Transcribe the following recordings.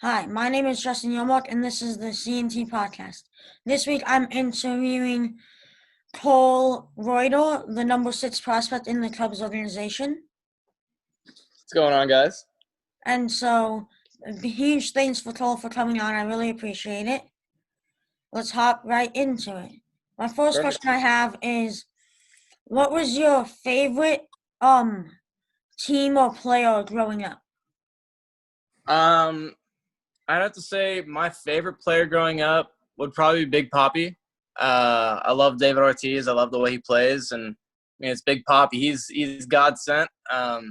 Hi, my name is Justin Yomok, and this is the CNT podcast. This week I'm interviewing Cole Reuter, the number 6 prospect in the Cubs organization. What's going on, guys? And so, huge thanks for Cole for coming on. I really appreciate it. Let's hop right into it. My first Perfect. question I have is, what was your favorite um team or player growing up? Um, I'd have to say my favorite player growing up would probably be Big Poppy. I love David Ortiz. I love the way he plays, and it's Big Poppy. He's God sent. I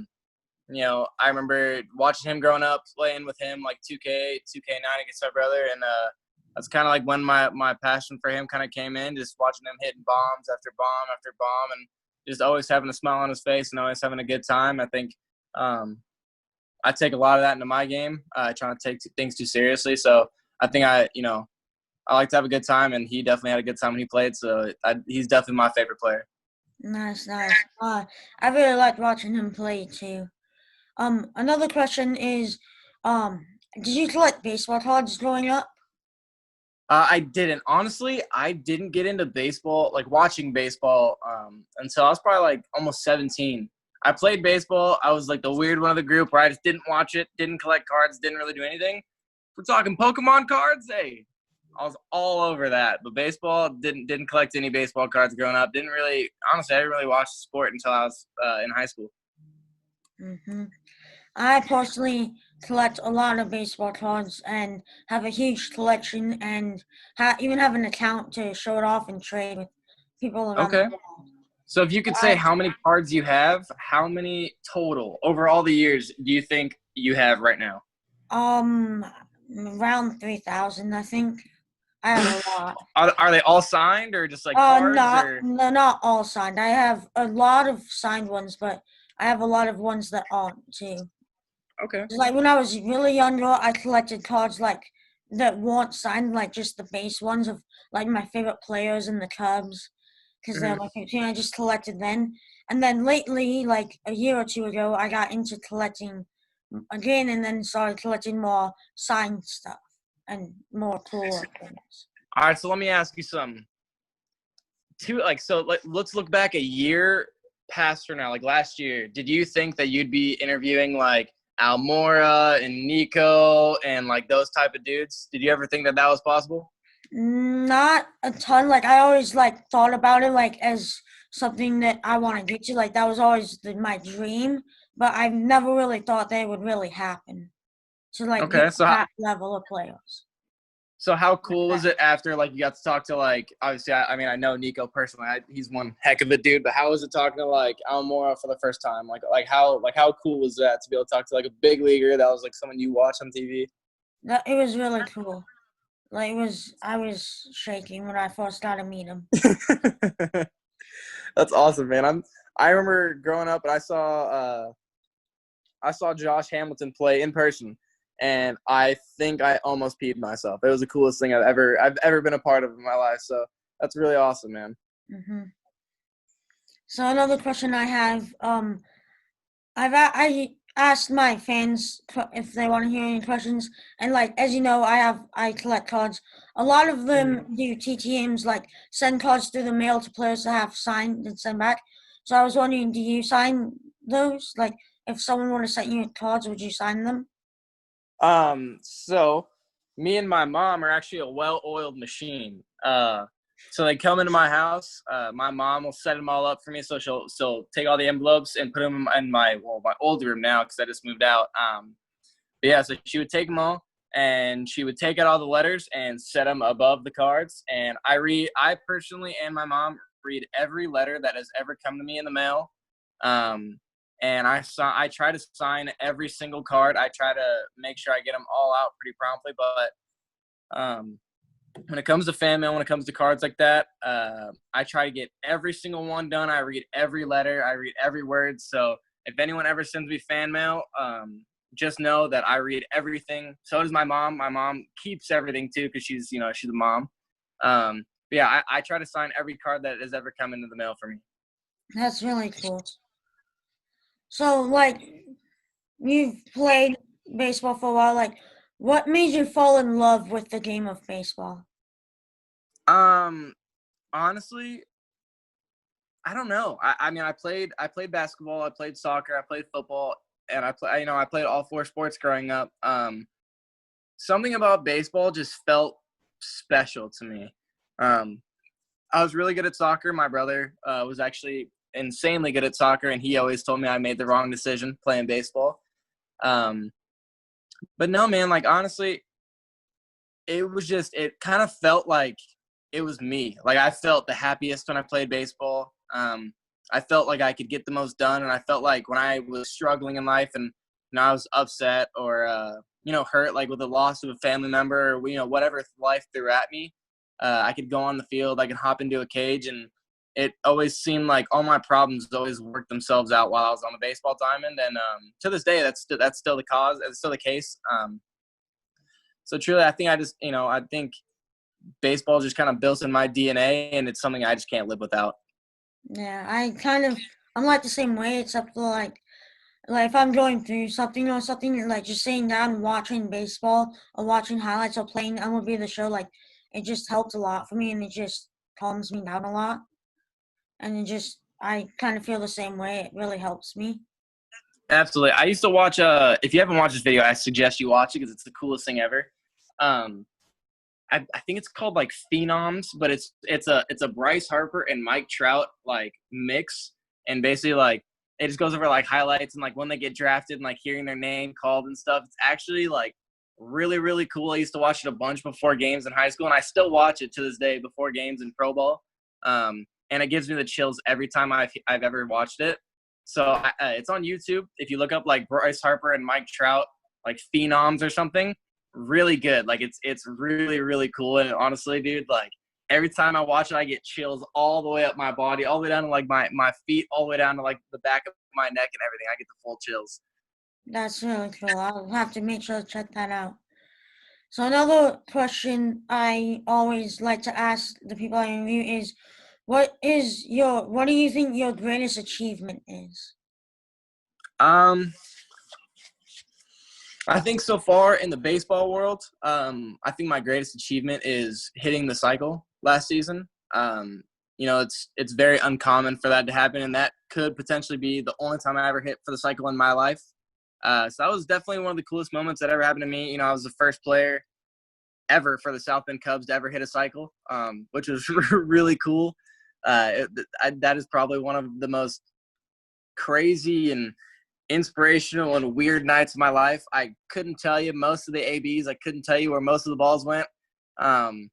remember watching him growing up, playing with him like 2K9 against my brother, and that's kind of like when my passion for him kind of came in. Just watching him hitting bombs after bomb after bomb, and just always having a smile on his face and always having a good time. I think I take a lot of that into my game. Trying to take things too seriously. So I think I like to have a good time, and he definitely had a good time when he played. So he's definitely my favorite player. Nice, nice. I really liked watching him play too. Another question is, um, did you collect baseball cards growing up? I didn't. Honestly, I didn't get into baseball, like watching baseball, until I was probably like almost 17. I played baseball. I was like the weird one of the group where I just didn't watch it, didn't collect cards, didn't really do anything. We're talking Pokemon cards. Hey, I was all over that. But baseball, didn't collect any baseball cards growing up. Didn't really, honestly, I didn't really watch the sport until I was in high school. hmm I personally collect a lot of baseball cards and have a huge collection and even have an account to show it off and trade with people around the Okay. world. So if you could say I, how many cards you have, how many total over all the years do you think you have right now? um, around 3,000, I think. I have a lot. Are they all signed or just like cards Not or? no, not all signed. I have a lot of signed ones, but I have a lot of ones that aren't too. Okay. Like when I was really younger, I collected cards like that weren't signed, like just the base ones of like my favorite players in the Cubs, because they're hmm my favorite team. I just collected then, and then lately, like a year or two ago, I got into collecting again, and then started collecting more signed stuff and more cooler things. All right. So let me ask you something. Let's look back a year past from now, like last year. Did you think that you'd be interviewing like Almora and Nico and like those type of dudes? Did you ever think that that was possible? Not a ton. Like I always like thought about it like as something that I want to get to. Like that was always my dream, but I've never really thought that it would really happen to like get Okay. to that level of players. So how Like cool that. was it after like you got to talk to like obviously I mean I know Nico personally he's one heck of a dude, but how was it talking to like Almora for the first time, like how cool was that to be able to talk to like a big leaguer that was like someone you watch on TV? It was really cool. Like I was shaking when I first got to meet him. That's awesome, man. I remember growing up and I saw Josh Hamilton play in person, and I think I almost peed myself. It was the coolest thing I've ever been a part of in my life. So that's really awesome, man. hmm So another question I have, I asked my fans if they want to hear any questions, and like as you know, I collect cards. A lot of them do TTMs, like send cards through the mail to players to have signed and send back. So I was wondering, do you sign those? Like, if someone were to send you cards, would you sign them? So me and my mom are actually a well-oiled machine. So they come into my house. My mom will set them all up for me. So she'll take all the envelopes and put them in my old room now because I just moved out. But yeah, so she would take them all and she would take out all the letters and set them above the cards. And I personally and my mom read every letter that has ever come to me in the mail. Um, and I try to sign every single card. I try to make sure I get them all out pretty promptly. But when it comes to fan mail, when it comes to cards like that, I try to get every single one done. I read every letter. I read every word. So if anyone ever sends me fan mail, just know that I read everything. So does my mom. My mom keeps everything too because she's a mom. But yeah, I try to sign every card that has ever come into the mail for me. That's really cool. So, like, you've played baseball for a while. Like, What made you fall in love with the game of baseball? Um, honestly, I don't know. I mean, I played basketball, I played soccer, I played football, and I played all four sports growing up. Something about baseball just felt special to me. Um, I was really good at soccer. My brother was actually insanely good at soccer, and he always told me I made the wrong decision playing baseball. Um, but no, man, like honestly, it kind of felt like it was me. Like I felt the happiest when I played baseball. I felt like I could get the most done, and I felt like when I was struggling in life and I was upset or hurt, like with the loss of a family member or whatever life threw at me, I could go on the field, I could hop into a cage, and it always seemed like all my problems always worked themselves out while I was on the baseball diamond. And to this day, that's still the cause. It's still the case. So truly, I think I think baseball just kind of built in my DNA, and it's something I just can't live without. Yeah, I'm like the same way, except for like if I'm going through something or something, like just sitting down and watching baseball or watching highlights or playing MLB The Show, like it just helps a lot for me and it just calms me down a lot. And I kind of feel the same way. It really helps me. Absolutely. I used to watch. If you haven't watched this video, I suggest you watch it because it's the coolest thing ever. Um, I think it's called like Phenoms, but it's a Bryce Harper and Mike Trout like mix, and basically like it just goes over like highlights and like when they get drafted and like hearing their name called and stuff. It's actually like really really cool. I used to watch it a bunch before games in high school, and I still watch it to this day before games in pro ball. And it gives me the chills every time I've ever watched it. So it's on YouTube. If you look up like Bryce Harper and Mike Trout, like Phenoms or something, really good. Like it's really really cool. And honestly, dude, like every time I watch it, I get chills all the way up my body, all the way down to like my feet, all the way down to like the back of my neck and everything. I get the full chills. That's really cool. I'll have to make sure to check that out. So another question I always like to ask the people I interview is, what do you think your greatest achievement is? Um, I think so far in the baseball world, I think my greatest achievement is hitting the cycle last season. It's very uncommon for that to happen, and that could potentially be the only time I ever hit for the cycle in my life. So that was definitely one of the coolest moments that ever happened to me. I was the first player ever for the South Bend Cubs to ever hit a cycle, which was really cool. That is probably one of the most crazy and inspirational and weird nights of my life. I couldn't tell you most of the ABs. I couldn't tell you where most of the balls went. Um,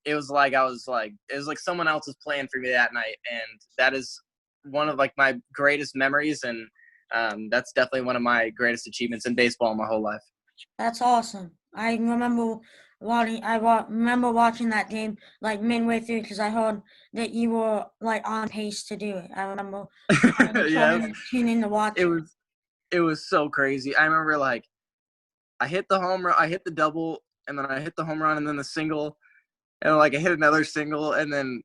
it was like it was like someone else was playing for me that night, and that is one of like my greatest memories, and that's definitely one of my greatest achievements in baseball in my whole life. That's awesome. I remember watching that game like midway through because I heard that you were like on pace to do it. I remember Yeah, tuning in to watch it it. was it was so crazy. I remember like I hit the home run, I hit the double, and then I hit the home run, and then the single, and like I hit another single, and then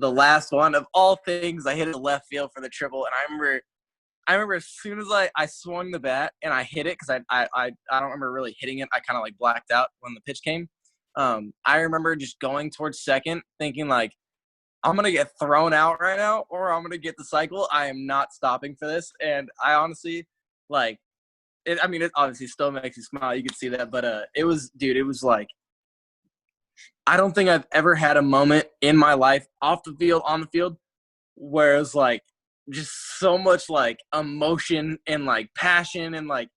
the last one of all things, I hit it left field for the triple. And I remember as soon as I swung the bat and I hit it because I don't remember really hitting it. I kind of like blacked out when the pitch came. I remember just going towards second, thinking like I'm gonna get thrown out right now, or I'm gonna get the cycle. I am not stopping for this. And I honestly like it. I mean, it obviously still makes you smile. You can see that, but it was, dude. It was like I don't think I've ever had a moment in my life off the field, on the field, where it was like just so much like emotion and like passion and like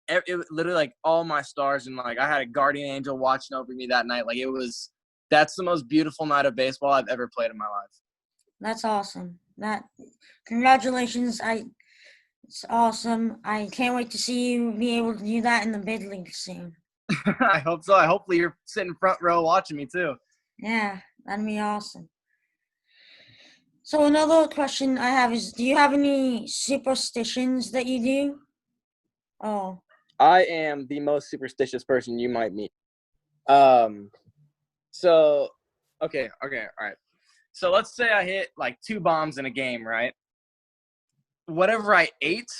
it was literally like all my stars, and like I had a guardian angel watching over me that night. Like that's the most beautiful night of baseball I've ever played in my life. That's awesome. Congratulations. It's awesome. I can't wait to see you be able to do that in the big leagues soon. I hope so. Hopefully you're sitting front row watching me too. Yeah, that'd be awesome. So another question I have is, do you have any superstitions that you do? Oh, I am the most superstitious person you might meet. Um, so okay, all right. So let's say I hit like two bombs in a game, right? Whatever I ate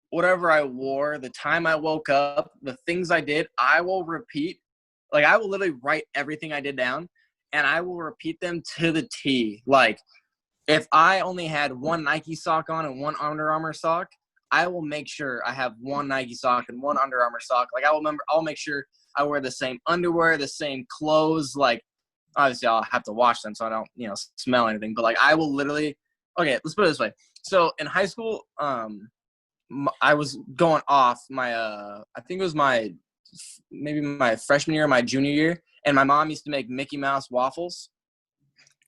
whatever I wore, the time I woke up, the things I did, I will repeat. Like, I will literally write everything I did down, and I will repeat them to the T. Like, if I only had one Nike sock on and one Under Armour sock, I will make sure I have one Nike sock and one Under Armour sock. Like, I'll make sure I wear the same underwear, the same clothes. Like, obviously I'll have to wash them so I don't, smell anything. But like, I will literally, okay, let's put it this way. So in high school, I was going off my, I think it was maybe my freshman year or my junior year. And my mom used to make Mickey Mouse waffles.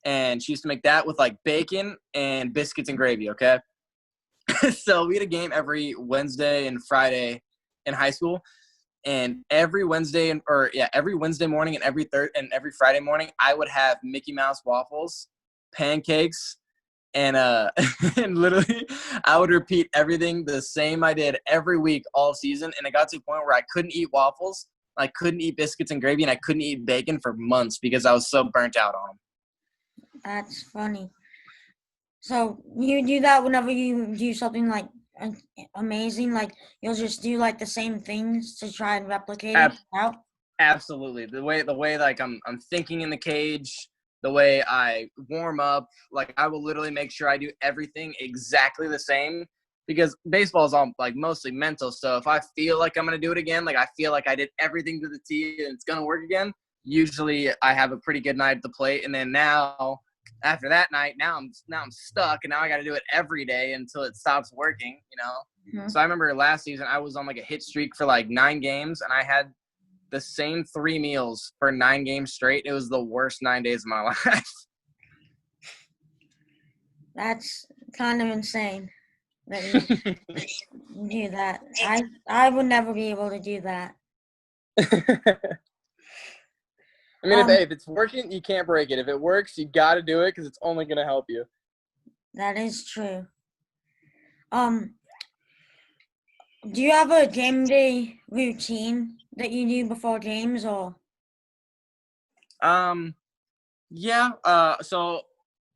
And she used to make that with like bacon and biscuits and gravy. Okay. So we had a game every Wednesday and Friday in high school. And every Wednesday every Wednesday morning and every Friday morning, I would have Mickey Mouse waffles, pancakes, and and literally I would repeat everything the same I did every week all season. And it got to a point where I couldn't eat waffles, I couldn't eat biscuits and gravy, and I couldn't eat bacon for months because I was so burnt out on them. That's funny. So you do that whenever you do something like amazing, like you'll just do like the same things to try and replicate it out? Absolutely. The way like I'm thinking in the cage, the way I warm up, like I will literally make sure I do everything exactly the same, because baseball is all like mostly mental. So if I feel like I'm going to do it again, like I feel like I did everything to the T and it's going to work again, usually I have a pretty good night at the plate. And then now after that night, now I'm stuck, and now I got to do it every day until it stops working, Mm-hmm. So I remember last season I was on like a hit streak for like 9 games, and I had the same 3 meals for 9 games straight. It was the worst 9 days of my life. That's kind of insane that you do that. I would never be able to do that. I mean, if it's working, you can't break it. If it works, you got to do it because it's only going to help you. That is true. Do you have a game day routine that you do before games, or? Yeah. So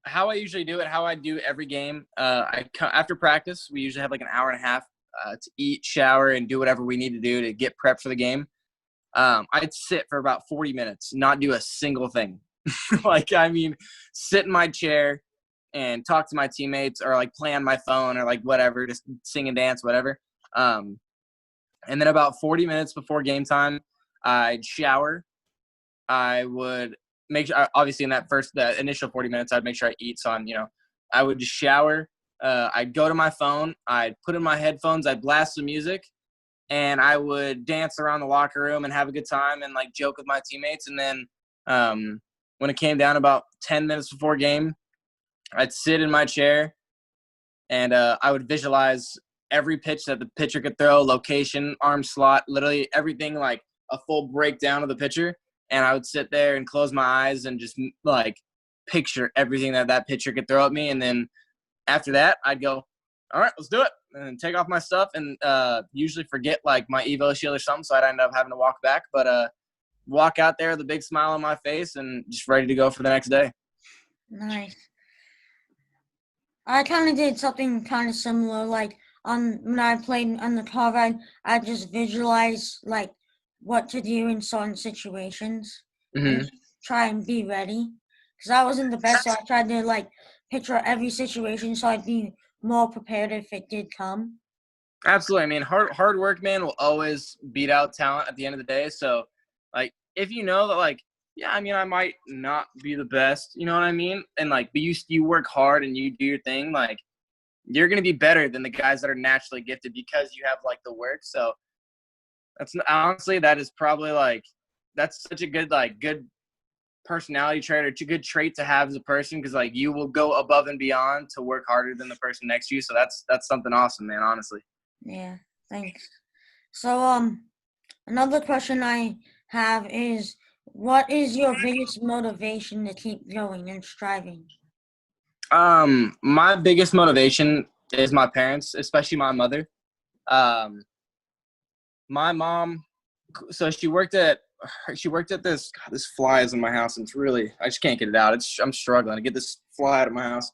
how I usually do it, how I do every game, after practice, we usually have like an hour and a half to eat, shower, and do whatever we need to do to get prepped for the game. I'd sit for about 40 minutes, not do a single thing. Sit in my chair and talk to my teammates, or like play on my phone, or like whatever, just sing and dance, whatever. And then about 40 minutes before game time, I'd shower. I would make sure, obviously in the initial 40 minutes, I'd make sure I eat. So I would just shower. I'd go to my phone. I'd put in my headphones. I'd blast some music. And I would dance around the locker room and have a good time and like joke with my teammates. And then when it came down about 10 minutes before game, I'd sit in my chair and I would visualize every pitch that the pitcher could throw, location, arm slot, literally everything, like a full breakdown of the pitcher. And I would sit there and close my eyes and just like picture everything that pitcher could throw at me. And then after that, I'd go, all right, let's do it. And take off my stuff and usually forget like my Evo shield or something. So I'd end up having to walk back, but walk out there with a big smile on my face and just ready to go for the next day. Nice. I kind of did something kind of similar. Like when I played on the car ride, I just visualize like what to do in certain situations and try and be ready. Because I wasn't the best, so I tried to like picture every situation so I'd be more prepared if it did come. Absolutely. I mean, hard work, man, will always beat out talent at the end of the day. So, like, if you know that, like, yeah, I mean, I might not be the best, you know what I mean? And, like, but you work hard and you do your thing, like, you're going to be better than the guys that are naturally gifted because you have, like, the work. So, that is probably, like, that's such a good personality trait, or a good trait to have as a person, because like you will go above and beyond to work harder than the person next to you. So that's something awesome, man, honestly. Yeah, thanks. So another question I have is, what is your biggest motivation to keep going and striving? My biggest motivation is my parents, especially my mother. My mom, so she worked at this. God, this fly is in my house, and I just can't get it out. I'm struggling to get this fly out of my house.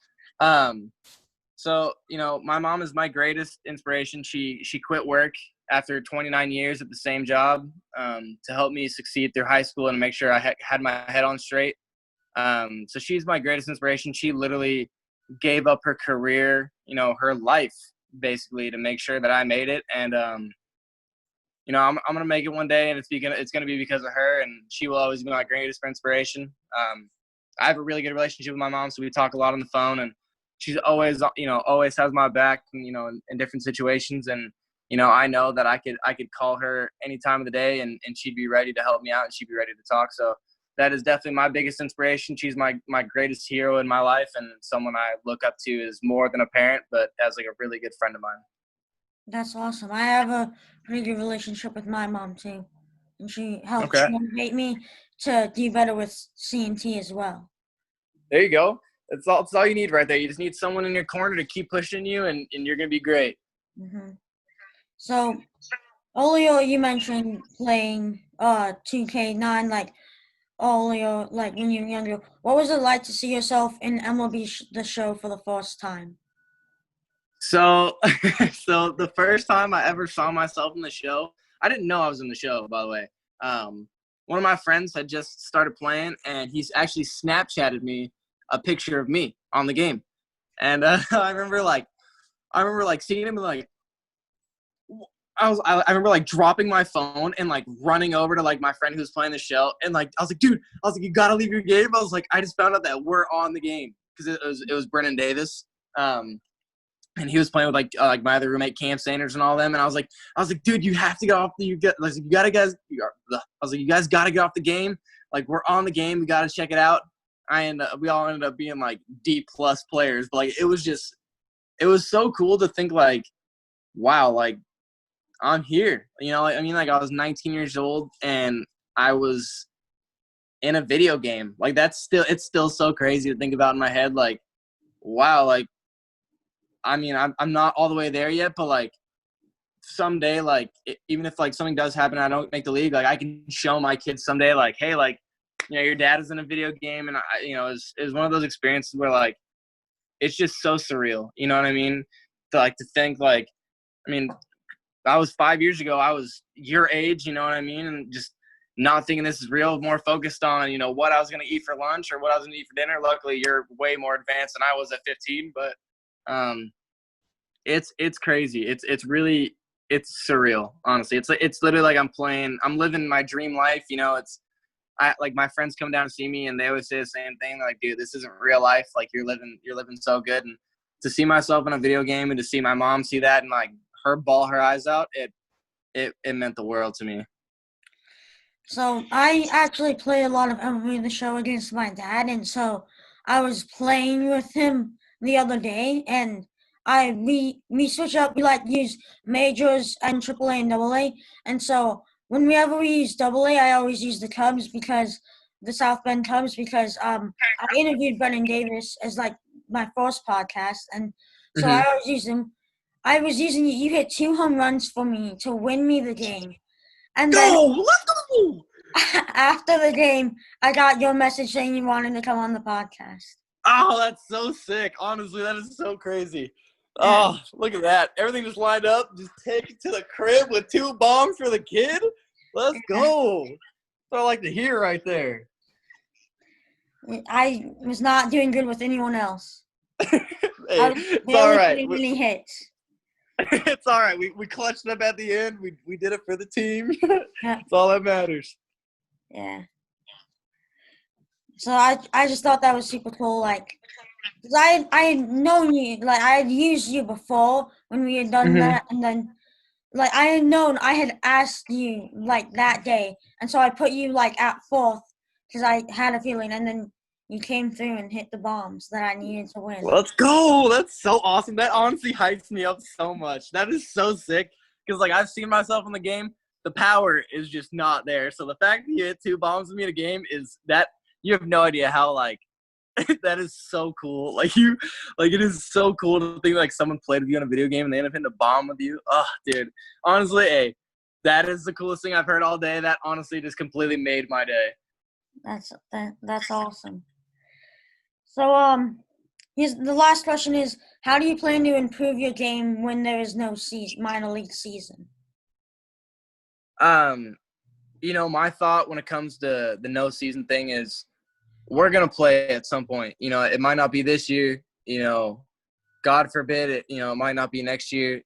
So, my mom is my greatest inspiration. She quit work after 29 years at the same job to help me succeed through high school and make sure I had my head on straight. So she's my greatest inspiration. She literally gave up her career, her life basically to make sure that I made it. And, I'm going to make it one day, and it's going to be because of her, and she will always be my greatest inspiration. I have a really good relationship with my mom, so we talk a lot on the phone, and she's always, always has my back, in different situations. And, I know that I could call her any time of the day and she'd be ready to help me out, and she'd be ready to talk. So that is definitely my biggest inspiration. She's my greatest hero in my life, and someone I look up to as more than a parent, but as like a really good friend of mine. That's awesome. I have a pretty good relationship with my mom too, and she helps Okay. motivate me to do better with CNT as well. There you go. That's all you need right there. You just need someone in your corner to keep pushing you, and you're going to be great. Mm-hmm. So, earlier you mentioned playing 2K9, like earlier, like when you were younger. What was it like to see yourself in MLB The Show for the first time? So, so the first time I ever saw myself in the show, I didn't know I was in the show, by the way. One of my friends had just started playing, and he's actually Snapchatted me a picture of me on the game. And I remember seeing him like, I remember like dropping my phone and like running over to like my friend who was playing the show, and like I was like, dude, you gotta leave your game. I was like, I just found out that we're on the game because it was Brennan Davis. And he was playing with like my other roommate Cam Sanders and all them, and I was like, dude, you have to get off you guys gotta get off the game. Like, we're on the game, we gotta check it out. We all ended up being like D+ players, but like it was so cool to think like, wow, like I'm here. I was 19 years old and I was in a video game. Like it's still so crazy to think about in my head. Like, wow, like I'm not all the way there yet, but like someday, like even if like something does happen, and I don't make the league, like I can show my kids someday, like, hey, like, your dad is in a video game, and it was one of those experiences where like it's just so surreal. You know what I mean? To think like, I mean, I was 5 years ago, I was your age, you know what I mean, and just not thinking this is real, more focused on what I was gonna eat for lunch or what I was gonna eat for dinner. Luckily, you're way more advanced than I was at 15, but it's crazy. It's surreal, honestly. It's literally like I'm living my dream life. Like my friends come down to see me and they always say the same thing. Like, dude, this isn't real life. Like you're living so good. And to see myself in a video game and to see my mom see that and like her bawl her eyes out, it meant the world to me. So I actually play a lot of MLB The Show against my dad, and so I was playing with him the other day, and we switch up. We like use majors and AAA and AA, and so whenever we use AA, I always use the Cubs because the South Bend Cubs because I interviewed Brennan Davis as like my first podcast, and so I always use him. I was using you. You hit 2 home runs for me to win me the game. And then Let's go! after the game, I got your message saying you wanted to come on the podcast. Oh, that's so sick. Honestly, that is so crazy. Oh, look at that. Everything just lined up. Just take it to the crib with 2 bombs for the kid. Let's go. That's what I like to hear right there. I was not doing good with anyone else. Hey, it's all right. Any hits. It's all right. We clutched up at the end. We did it for the team. That's all that matters. Yeah. So I just thought that was super cool. Like, cause I had known you. Like I had used you before when we had done that, and then like I had known I had asked you like that day, and so I put you like at 4th because I had a feeling, and then you came through and hit the bombs that I needed to win. Let's go. That's so awesome. That honestly hypes me up so much. That is so sick because like I've seen myself in the game. The power is just not there. So the fact that you hit 2 bombs with me in a game is that you have no idea how like that is so cool. Like it is so cool to think like someone played with you in a video game and they end up hitting a bomb with you. Oh, dude. Honestly, hey, that is the coolest thing I've heard all day. That honestly just completely made my day. That's awesome. So Here's the last question is, how do you plan to improve your game when there is no minor league season? My thought when it comes to the no season thing is we're going to play at some point. It might not be this year, God forbid it, it might not be next year,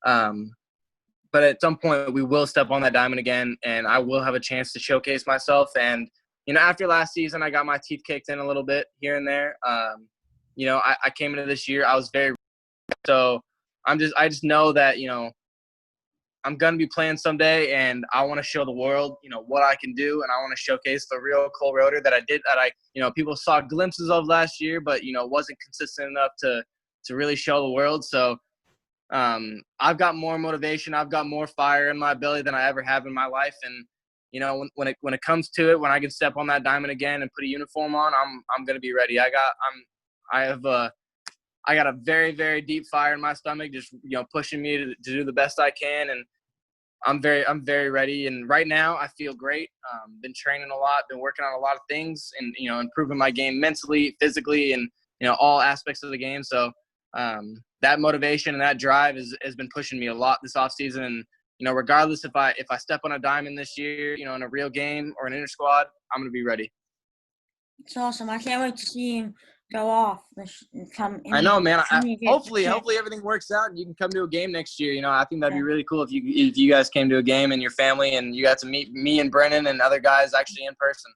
but at some point we will step on that diamond again and I will have a chance to showcase myself. And, after last season, I got my teeth kicked in a little bit here and there. I came into this year, I was so I just know that, I'm going to be playing someday and I want to show the world, what I can do. And I want to showcase the real Cole Roeder that people saw glimpses of last year, but, wasn't consistent enough to really show the world. So I've got more motivation. I've got more fire in my belly than I ever have in my life. And, when it comes to it, when I can step on that diamond again and put a uniform on, I'm going to be ready. I got a very, very deep fire in my stomach, just, pushing me to do the best I can. And I'm very ready. And right now I feel great. Been training a lot, been working on a lot of things and, improving my game mentally, physically, and, all aspects of the game. So that motivation and that drive has been pushing me a lot this off season. And, regardless if I step on a diamond this year, in a real game or an inter squad, I'm going to be ready. It's awesome. I can't wait to see you go off. I know, man. Hopefully everything works out and you can come to a game next year. I think that'd be really cool if you guys came to a game and your family and you got to meet me and Brennan and other guys actually in person.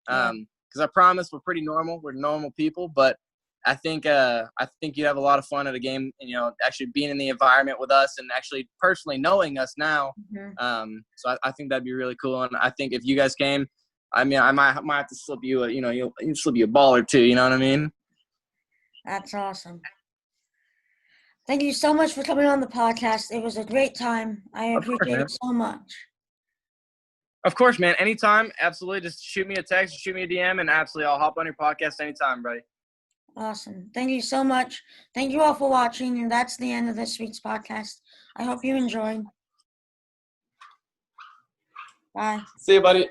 Because I promise we're pretty normal. We're normal people, but I think you'd have a lot of fun at a game and, actually being in the environment with us and actually personally knowing us now. Mm-hmm. So I think that'd be really cool. And I think if you guys came, I might have to slip you you'll slip you a ball or two. You know what I mean? That's awesome. Thank you so much for coming on the podcast. It was a great time. I appreciate it so much. Of course, man. Anytime. Absolutely. Just shoot me a text, shoot me a DM, and absolutely I'll hop on your podcast anytime, buddy. Awesome. Thank you so much. Thank you all for watching. And that's the end of this week's podcast. I hope you enjoyed. Bye. See you, buddy.